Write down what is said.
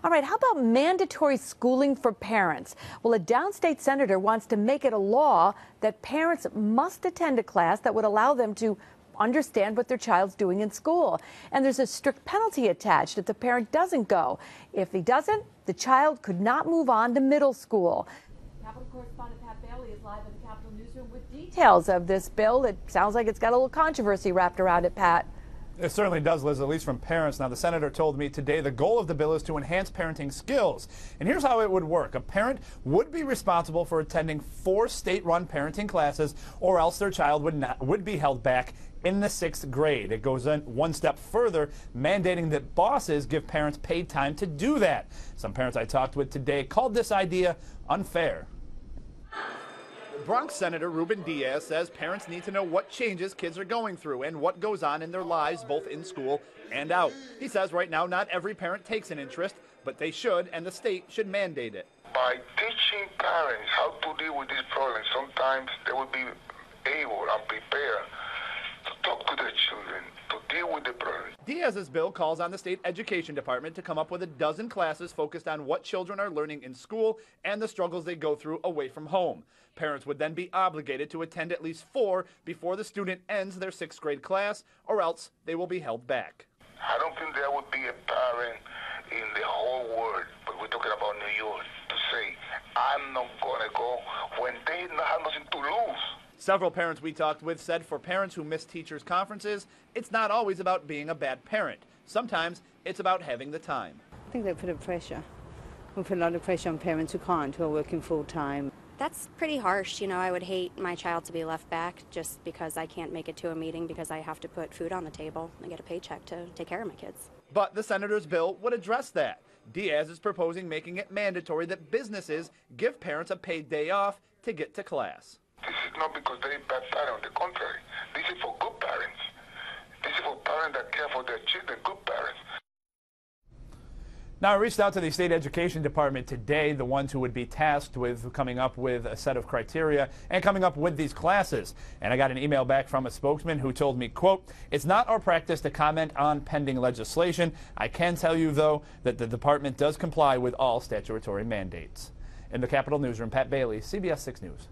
All right, how about mandatory schooling for parents? Well, a downstate senator wants to make it a law that parents must attend a class that would allow them to understand what their child's doing in school. And there's a strict penalty attached if the parent doesn't go. If he doesn't, the child could not move on to middle school. Capitol correspondent Pat Bailey is live at the Capitol newsroom with details of this bill. It sounds like it's got a little controversy wrapped around it, Pat. It certainly does, Liz, at least from parents. Now, the senator told me today the goal of the bill is to enhance parenting skills. And here's how it would work. A parent would be responsible for attending 4 state-run parenting classes, or else their child would be held back in the 6th grade. It goes one step further, mandating that bosses give parents paid time to do that. Some parents I talked with today called this idea unfair. Bronx Senator Ruben Diaz says parents need to know what changes kids are going through and what goes on in their lives, both in school and out. He says right now not every parent takes an interest, but they should, and the state should mandate it. By teaching parents how to deal with these problems, sometimes they will be able and prepared to talk to their children, to deal with the problem. Diaz's bill calls on the state education department to come up with a dozen classes focused on what children are learning in school and the struggles they go through away from home. Parents would then be obligated to attend at least 4 before the student ends their 6th grade class, or else they will be held back. I don't think there would be a parent in the whole world, but we're talking about New York, to say, I'm not going to go when they have nothing to lose. Several parents we talked with said for parents who miss teachers' conferences, it's not always about being a bad parent. Sometimes it's about having the time. I think they put a pressure. We put a lot of pressure on parents who can't, who are working full time. That's pretty harsh. You know, I would hate my child to be left back just because I can't make it to a meeting because I have to put food on the table and get a paycheck to take care of my kids. But the senator's bill would address that. Diaz is proposing making it mandatory that businesses give parents a paid day off to get to class. This is not because they're bad parents, on the contrary. This is for good parents. This is for parents that care for their children, good parents. Now, I reached out to the state education department today, the ones who would be tasked with coming up with a set of criteria and coming up with these classes. And I got an email back from a spokesman who told me, quote, "It's not our practice to comment on pending legislation. I can tell you, though, that the department does comply with all statutory mandates." In the Capitol newsroom, Pat Bailey, CBS 6 News.